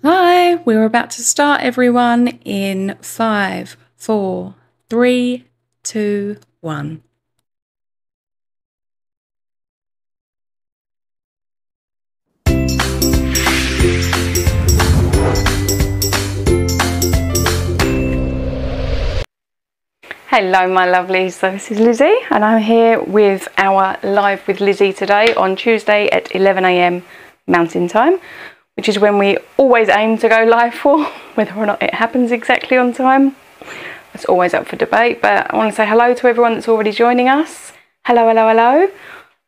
Hi, we're about to start, everyone, in 5, 4, 3, 2, 1. Hello my lovelies, so this is Lizzie and I'm here with our Live with Lizzie today on Tuesday at 11 AM Mountain Time, which is when we always aim to go live for. Whether or not it happens exactly on time, it's always up for debate, but I want to say hello to everyone that's already joining us. Hello, hello, hello.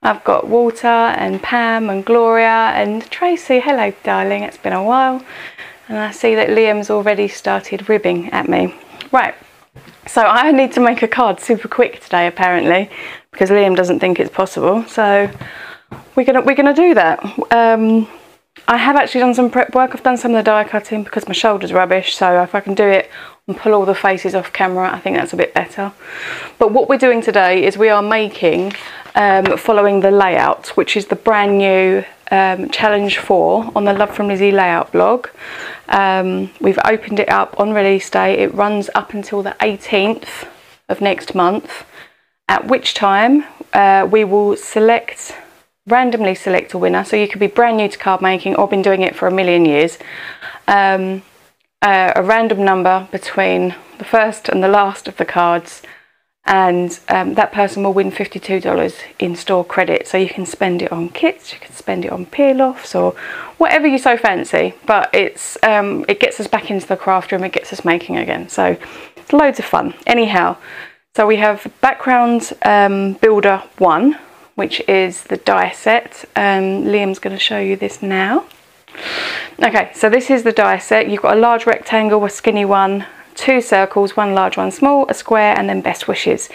I've got Walter and Pam and Gloria and Tracy. Hello darling, it's been a while. And I see that Liam's already started ribbing at me. Right. So I need to make a card super quick today, apparently, because Liam doesn't think it's possible. So we're gonna do that. I have actually done some prep work. I've done some of the die cutting because my shoulder's rubbish. So if I can do it and pull all the faces off camera, I think that's a bit better. But what we're doing today is we are making, following the layout, which is the brand new challenge 4 on the Love from Lizzie layout blog. We've opened it up on release day. It runs up until the 18th of next month, at which time we will randomly select a winner. So you could be brand new to card making or been doing it for a million years. A random number between the first and the last of the cards, and that person will win $52 in store credit. So you can spend it on kits, you can spend it on peel-offs or whatever you so fancy, but it's it gets us back into the craft room, it gets us making again, so it's loads of fun. Anyhow, so we have background builder 1, which is the die set. Liam's going to show you this now. Okay, so this is the die set. You've got a large rectangle, a skinny one, 2 circles, 1 large, 1 small, a square, and then best wishes.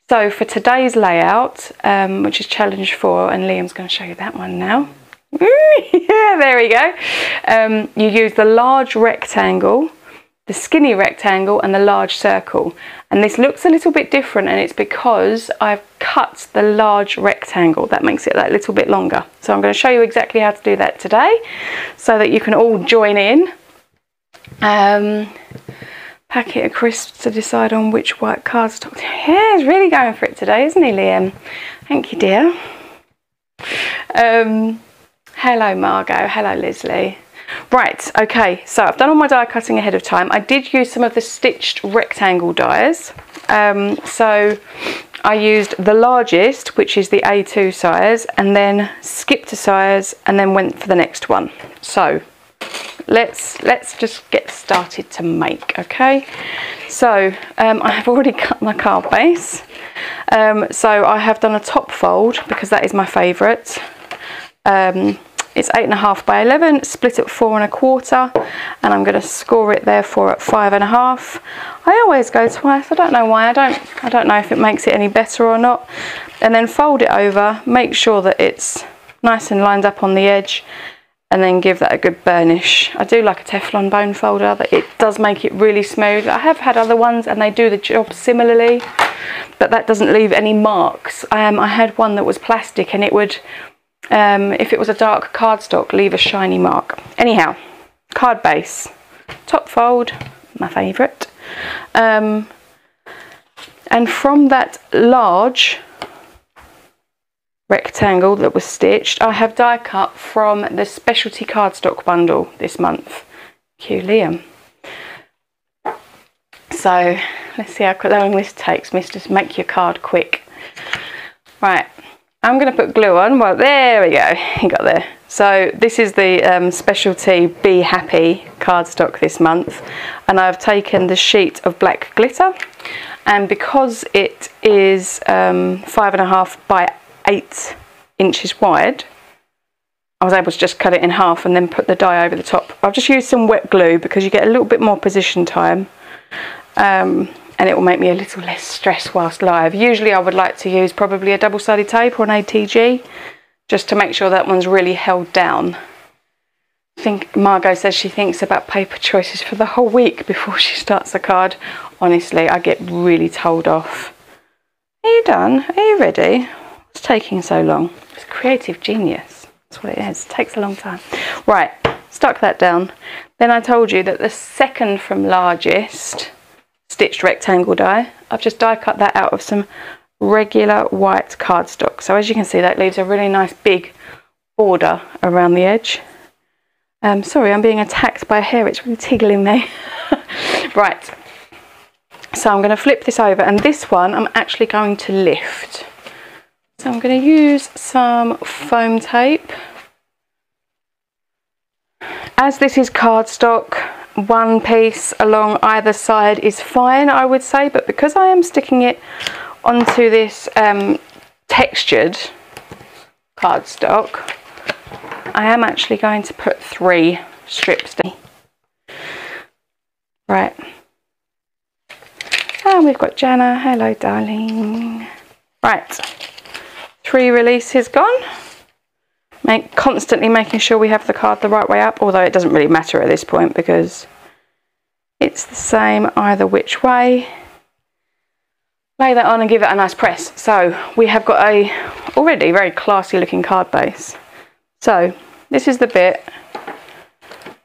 So for today's layout, which is challenge 4, and Liam's going to show you that one now. Yeah, there we go. You use the large rectangle, the skinny rectangle, and the large circle. And this looks a little bit different, and it's because I've cut the large rectangle. That makes it that little bit longer. So I'm going to show you exactly how to do that today, so that you can all join in. Packet of crisps to decide on which white cardstock. Yeah, he's really going for it today, isn't he, Liam? Thank you, dear. Hello, Margot. Hello, Leslie. Right, okay, so I've done all my die cutting ahead of time. I did use some of the stitched rectangle dies. So I used the largest, which is the A2 size, and then skipped a size and then went for the next one. So let's just get started to make. Okay, so I have already cut my card base. So I have done a top fold because that is my favourite. It's 8.5 by 11, split at 4 1/4, and I'm going to score it therefore at 5.5. I always go twice. I don't know why. I don't know if it makes it any better or not. And then fold it over, make sure that it's nice and lined up on the edge, and then give that a good burnish. I do like a Teflon bone folder, that it does make it really smooth. I have had other ones and they do the job similarly, but that doesn't leave any marks. I had one that was plastic and it would, if it was a dark cardstock, leave a shiny mark. Anyhow, card base, top fold, my favourite. And from that large rectangle that was stitched, I have die cut from the specialty cardstock bundle this month. Cue Liam. So let's see how long this takes me to make your card quick. Right, I'm going to put glue on. Well, there we go, you got there. So this is the specialty Be Happy cardstock this month, and I've taken the sheet of black glitter, and because it is 5.5 by 8 inches wide, I was able to just cut it in half and then put the die over the top. I've just used some wet glue because you get a little bit more position time, and it will make me a little less stressed whilst live. Usually I would like to use probably a double-sided tape or an ATG just to make sure that one's really held down. I think Margot says she thinks about paper choices for the whole week before she starts the card. Honestly, I get really told off. Are you done? Are you ready? What's taking so long? It's creative genius. That's what it is. It takes a long time. Right, stuck that down. Then I told you that the second from largest stitched rectangle die, I've just die cut that out of some regular white cardstock. So as you can see, that leaves a really nice big border around the edge. Sorry, I'm being attacked by a hair, it's really tickling me. Right, so I'm going to flip this over, and this one I'm actually going to lift. So I'm going to use some foam tape. As this is cardstock, one piece along either side is fine, I would say, but because I am sticking it onto this textured cardstock, I am actually going to put 3 strips down. Right. And we've got Jana. Hello, darling. Right. 3 releases gone. Constantly making sure we have the card the right way up, although it doesn't really matter at this point because it's the same either which way. Lay that on and give it a nice press. So we have got a already very classy looking card base. So this is the bit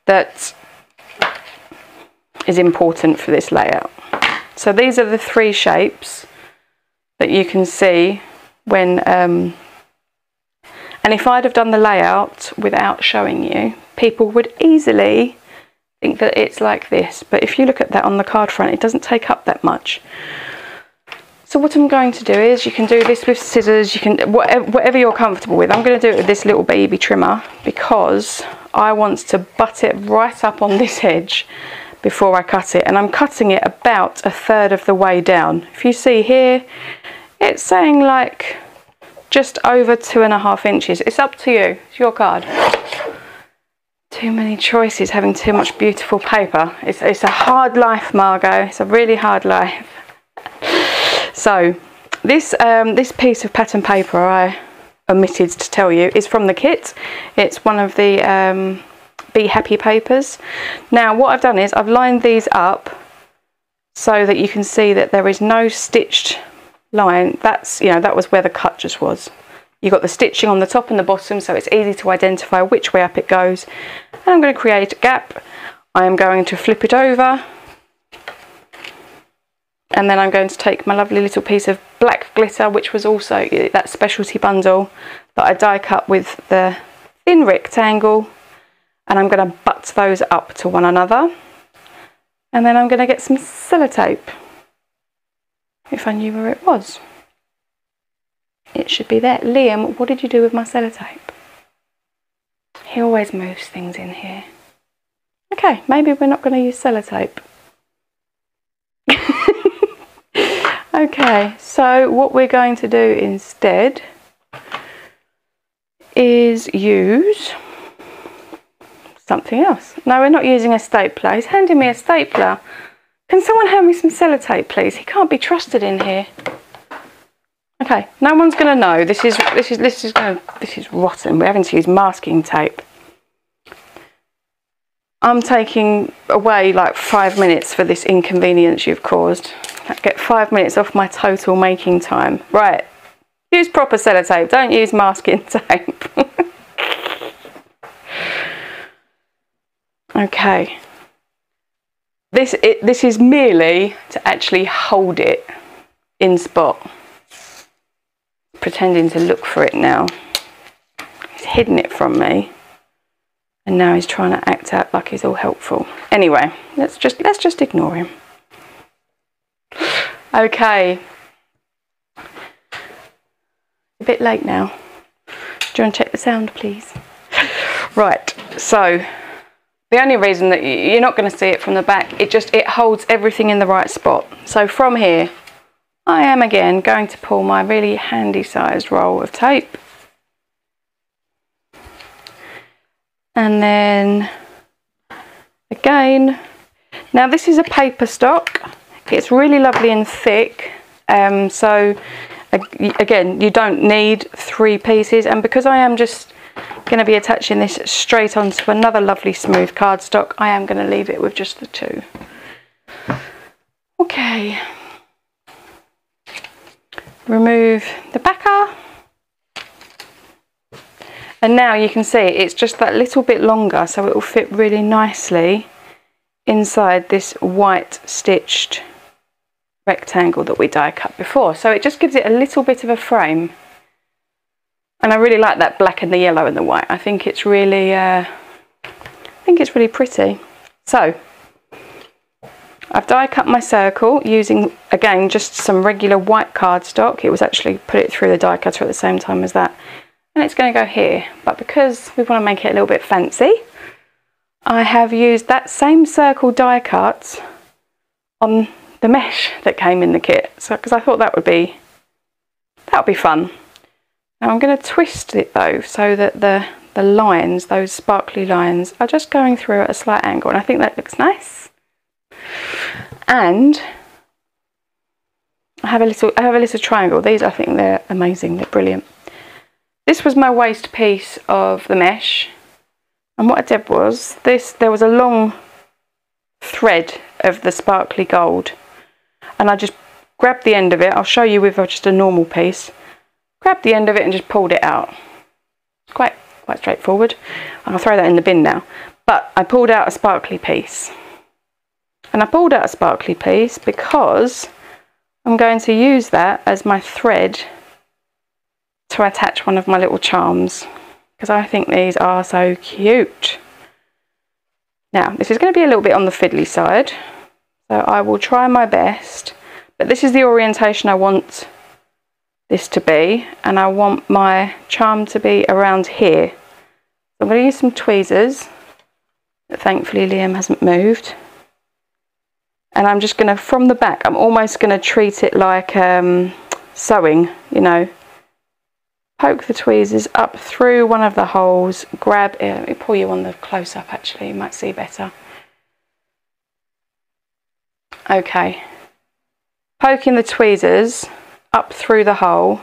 that is important for this layout. So these are the 3 shapes that you can see when and if I'd have done the layout without showing you, people would easily think that it's like this, but if you look at that on the card front, it doesn't take up that much. So what I'm going to do is, you can do this with scissors, you can whatever you're comfortable with. I'm going to do it with this little baby trimmer because I want to butt it right up on this edge before I cut it, and I'm cutting it about 1/3 of the way down. If you see here, it's saying like just over 2.5 inches. It's up to you, it's your card. Too many choices, having too much beautiful paper. It's a hard life, Margot, it's a really hard life. So this piece of pattern paper I omitted to tell you is from the kit. It's one of the Be Happy papers. Now what I've done is I've lined these up so that you can see that there is no stitched line. That's, you know, that was where the cut just was. You've got the stitching on the top and the bottom, so it's easy to identify which way up it goes. And I'm going to create a gap. I am going to flip it over, and then I'm going to take my lovely little piece of black glitter, which was also that specialty bundle that I die cut with the thin rectangle, and I'm going to butt those up to one another. And then I'm going to get some sellotape. If I knew where it was. It should be there. Liam, what did you do with my sellotape? He always moves things in here. Okay, maybe we're not going to use sellotape. Okay, so what we're going to do instead is use something else. No, we're not using a stapler. He's handing me a stapler. Can someone hand me some sellotape, please? He can't be trusted in here. Okay, no one's going to know. This is rotten. We're having to use masking tape. I'm taking away like 5 minutes for this inconvenience you've caused. I get 5 minutes off my total making time. Right, use proper sellotape. Don't use masking tape. Okay. This is merely to actually hold it in spot. Pretending to look for it now. He's hidden it from me, and now he's trying to act out like he's all helpful. Anyway, let's just ignore him. Okay. A bit late now. Do you want to check the sound, please? Right. So the only reason that you're not going to see it from the back, it holds everything in the right spot. So from here, I am again going to pull my really handy sized roll of tape. And then again, now this is a paper stock. It's really lovely and thick. So again, you don't need 3 pieces. And because I am just going to be attaching this straight onto another lovely smooth cardstock, I am going to leave it with just the 2. Okay. Remove the backer. And now you can see it's just that little bit longer, so it will fit really nicely inside this white stitched rectangle that we die cut before. So it just gives it a little bit of a frame. And I really like that black and the yellow and the white. I think it's really pretty. So I've die cut my circle using, again, just some regular white cardstock. It was actually put it through the die cutter at the same time as that. And it's going to go here. But because we want to make it a little bit fancy, I have used that same circle die cut on the mesh that came in the kit. So, because I thought that would be fun. Now I'm going to twist it though, so that the lines, those sparkly lines, are just going through at a slight angle, and I think that looks nice. And I have a little triangle. These, I think they're amazing, they're brilliant. This was my waste piece of the mesh, and what I did was there was a long thread of the sparkly gold, and I just grabbed the end of it. I'll show you with just a normal piece. Grabbed the end of it and just pulled it out. It's quite straightforward. I'll throw that in the bin now. But I pulled out a sparkly piece. And I pulled out a sparkly piece because I'm going to use that as my thread to attach one of my little charms, because I think these are so cute. Now, this is going to be a little bit on the fiddly side, so I will try my best, but this is the orientation I want this to be, and I want my charm to be around here. So I'm going to use some tweezers that thankfully Liam hasn't moved, and I'm just going to, from the back, I'm almost going to treat it like sewing, you know. Poke the tweezers up through one of the holes, grab it. Let me pull you on the close up, actually, you might see better. Okay, poking the tweezers up through the hole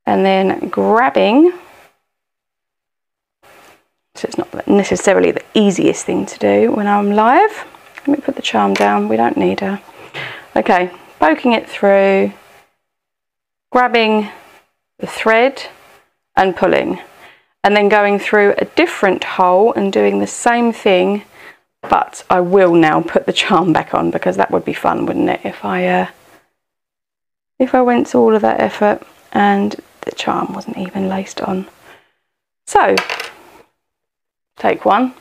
and then grabbing. So it's not necessarily the easiest thing to do when I'm live. Let me put the charm down, we don't need her. Okay, poking it through, grabbing the thread and pulling, and then going through a different hole and doing the same thing, but I will now put the charm back on, because that would be fun, wouldn't it, if I went to all of that effort and the charm wasn't even laced on. So, take one.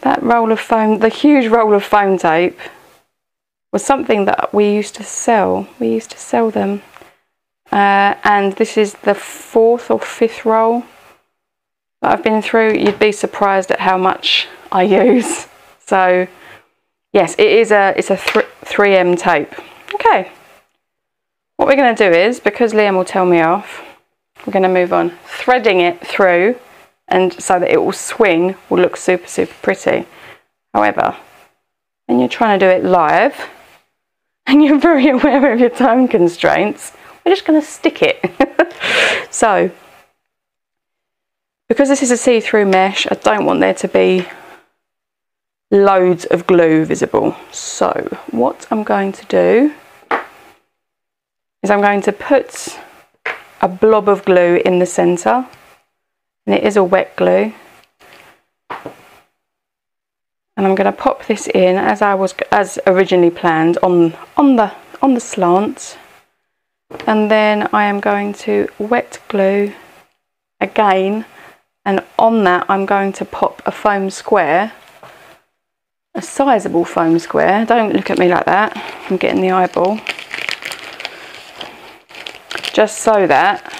That roll of foam, the huge roll of foam tape, was something that we used to sell. We used to sell them. And this is the 4th or 5th roll that I've been through. You'd be surprised at how much I use. So yes, it's a 3M tape. Okay, what we're going to do is, because Liam will tell me off, we're going to move on threading it through, and so that it will swing, will look super, super pretty. However, when you're trying to do it live and you're very aware of your time constraints, we're just going to stick it. So, because this is a see-through mesh, I don't want there to be loads of glue visible. So what I'm going to do is I'm going to put a blob of glue in the centre, and it is a wet glue, and I'm going to pop this in as originally planned on the slant, and then I am going to wet glue again, and on that I'm going to pop a foam square, a sizable foam square. Don't look at me like that, I'm getting the eyeball, just so that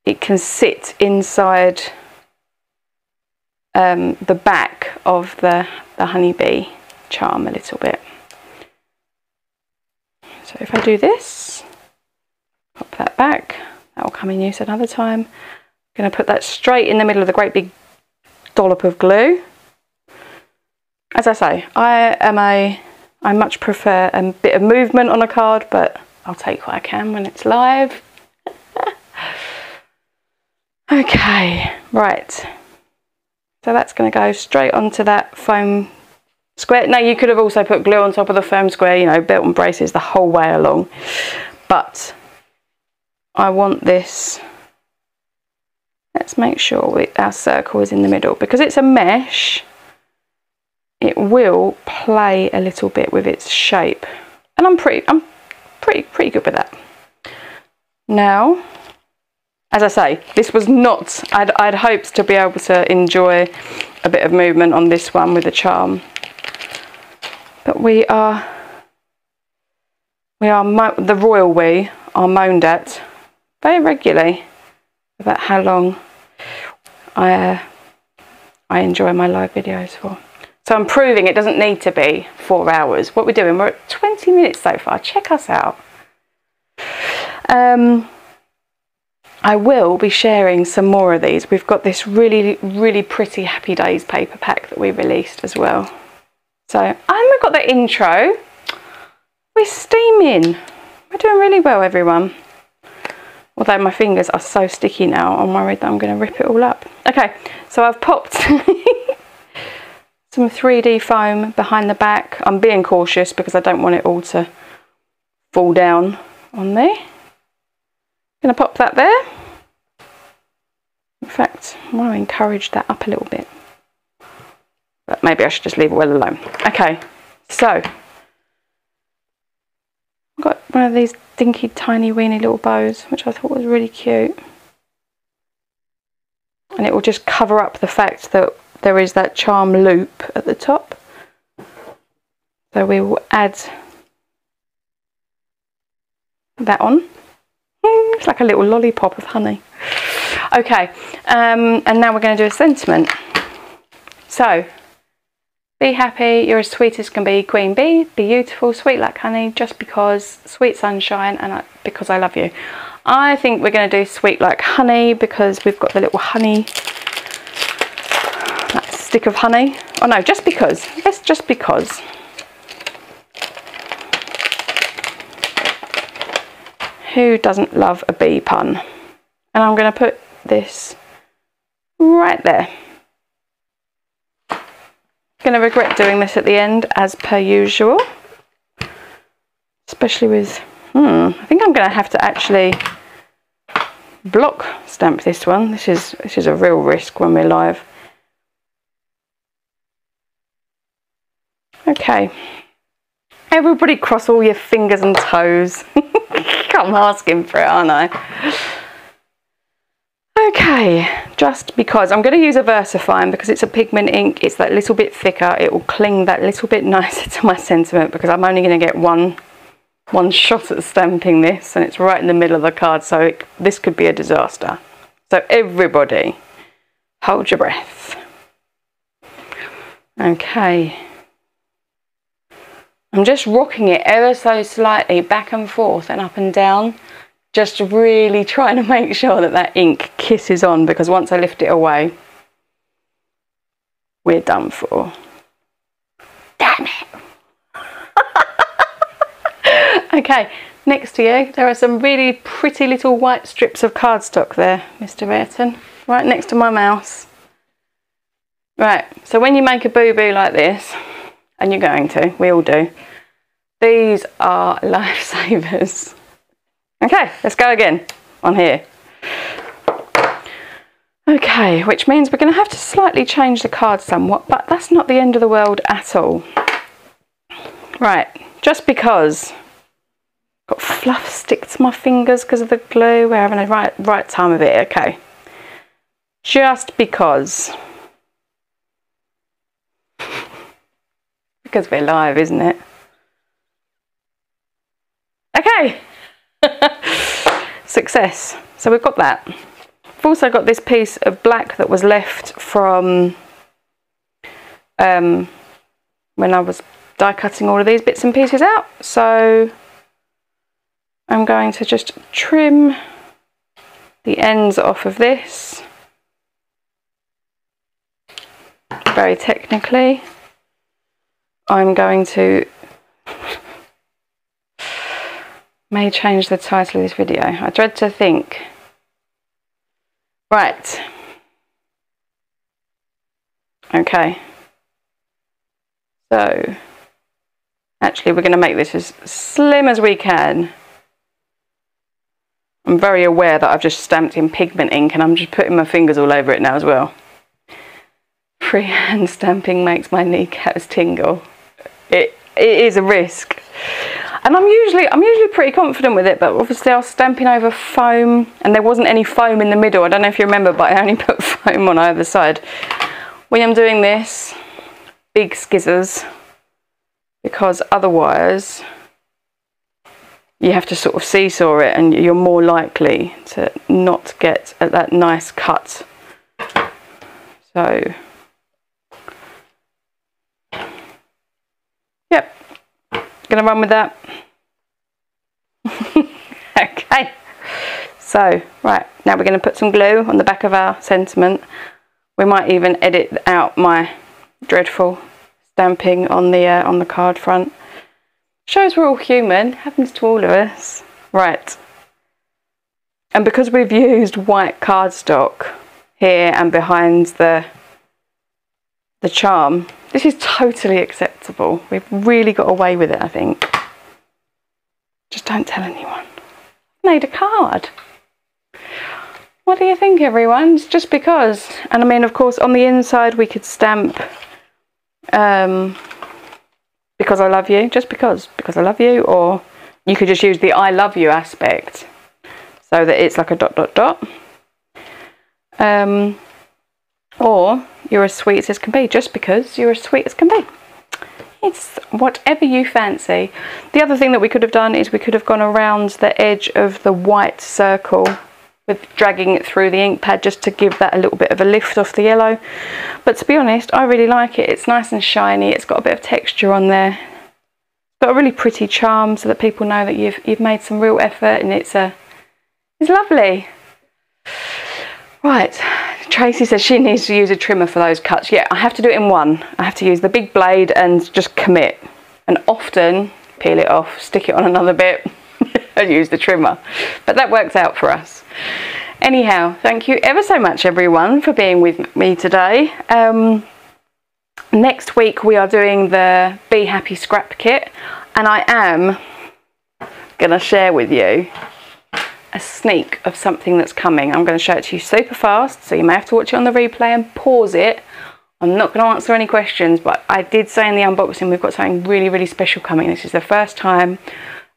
it can sit inside the back of the honeybee charm a little bit. So if I do this, pop that back, that will come in use another time. I'm going to put that straight in the middle of the great big dollop of glue. As I say, I much prefer a bit of movement on a card, but I'll take what I can when it's live. Okay, right. So that's going to go straight onto that foam square. Now you could have also put glue on top of the foam square, you know, belt and braces the whole way along, but I want this. Let's make sure our circle is in the middle, because it's a mesh. It will play a little bit with its shape, and I'm pretty good with that. Now, as I say, this was not. I'd hoped to be able to enjoy a bit of movement on this one with the charm, but we are the royal we are moaned at very regularly about how long I enjoy my live videos for. So I'm proving it doesn't need to be 4 hours. What we're doing, we're at 20 minutes so far. Check us out. I will be sharing some more of these. We've got this really pretty Happy Days paper pack that we released as well. So, and we've got the intro. We're steaming. We're doing really well, everyone. Although my fingers are so sticky now, I'm worried that I'm going to rip it all up. Okay, so I've popped some 3D foam behind the back. I'm being cautious because I don't want it all to fall down on me. I'm going to pop that there. In fact, I want to encourage that up a little bit. But maybe I should just leave it well alone. Okay, so I've got one of these dinky, tiny, weeny little bows, which I thought was really cute. And it will just cover up the fact that there is that charm loop at the top. So we will add that on. It's like a little lollipop of honey. Okay, and now we're going to do a sentiment. So, be happy, you're as sweet as can be, Queen Bee, beautiful, sweet like honey, just because, sweet sunshine, and because I love you. I think we're going to do sweet like honey because we've got the little honey, that stick of honey. Oh no, just because. Yes, just because. Who doesn't love a bee pun? And I'm going to put this right there. Going to regret doing this at the end as per usual, especially with I think I'm going to have to actually block stamp this one. This is a real risk when we're live. Okay, everybody cross all your fingers and toes. I'm asking for it, aren't I? Okay, just because I'm going to use a VersaFine because it's a pigment ink, it's that little bit thicker, it will cling that little bit nicer to my sentiment because I'm only going to get one shot at stamping this and it's right in the middle of the card, so this could be a disaster. So everybody, hold your breath. Okay. I'm just rocking it ever so slightly back and forth and up and down. Just really trying to make sure that that ink kisses on, because once I lift it away, we're done for. Damn it! Okay, next to you, there are some really pretty little white strips of cardstock there, Mr. Ayrton, right next to my mouse. Right, so when you make a boo-boo like this, and you're going to, we all do, these are lifesavers. Okay, let's go again on here. Okay, which means we're going to have to slightly change the card somewhat, but that's not the end of the world at all. Right, just because got fluff stick to my fingers because of the glue, we're having a right time of it. Okay, just because we're live, isn't it? Okay. Success. So we've got that. I've also got this piece of black that was left from when I was die cutting all of these bits and pieces out. So I'm going to just trim the ends off of this very technically. I'm going to may change the title of this video. I dread to think. Right. Okay. So actually we're going to make this as slim as we can. I'm very aware that I've just stamped in pigment ink and I'm just putting my fingers all over it now as well. Freehand stamping makes my kneecaps tingle. It is a risk. And I'm usually pretty confident with it, but obviously I was stamping over foam and there wasn't any foam in the middle. I don't know if you remember, but I only put foam on either side. When I'm doing this, big skizzers, because otherwise you have to sort of seesaw it and you're more likely to not get that nice cut. So, yep, gonna run with that. Okay, so right, now we're gonna put some glue on the back of our sentiment. We might even edit out my dreadful stamping on the card front. Shows we're all human, happens to all of us. Right, and because we've used white cardstock here and behind the charm, this is totally acceptable. We've really got away with it, I think. Just don't tell anyone. Made a card. What do you think, everyone? It's just because. And I mean, of course, on the inside we could stamp because I love you, just because I love you, or you could just use the I love you aspect so that it's like a dot dot dot. Or you're as sweet as can be, just because you're as sweet as can be. It's whatever you fancy. The other thing that we could have done is we could have gone around the edge of the white circle with dragging it through the ink pad just to give that a little bit of a lift off the yellow. But to be honest, I really like it. It's nice and shiny. It's got a bit of texture on there. It's got a really pretty charm so that people know that you've made some real effort, and it's lovely. Right, Tracy says she needs to use a trimmer for those cuts. Yeah, I have to do it in one. I have to use the big blade and just commit, and often peel it off, stick it on another bit and use the trimmer. But that works out for us. Anyhow, thank you ever so much, everyone, for being with me today. Next week we are doing the Be Happy scrap kit, and I am going to share with you a sneak of something that's coming. I'm going to show it to you super fast, so you may have to watch it on the replay and pause it. I'm not going to answer any questions, but I did say in the unboxing we've got something really, really special coming. This is the first time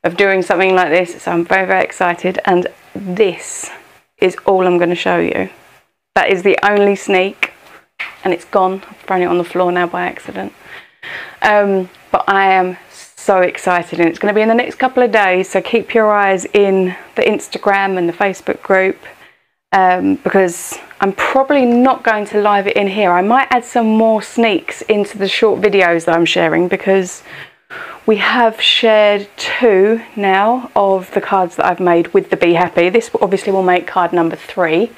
of doing something like this, so I'm very, very excited, and this is all I'm going to show you. That is the only sneak, and it's gone. I've thrown it on the floor now by accident. But I am so excited, and it's going to be in the next couple of days, so keep your eyes in the Instagram and the Facebook group, because I'm probably not going to live it in here. I might add some more sneaks into the short videos that I'm sharing, because we have shared 2 now of the cards that I've made with the Be Happy. This obviously will make card number 3,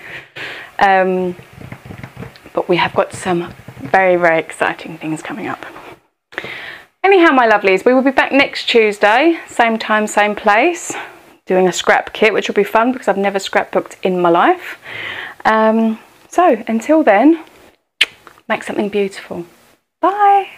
but we have got some very, very exciting things coming up. Anyhow, my lovelies, we will be back next Tuesday, same time, same place, doing a scrap kit, which will be fun because I've never scrapbooked in my life. So until then, make something beautiful. Bye.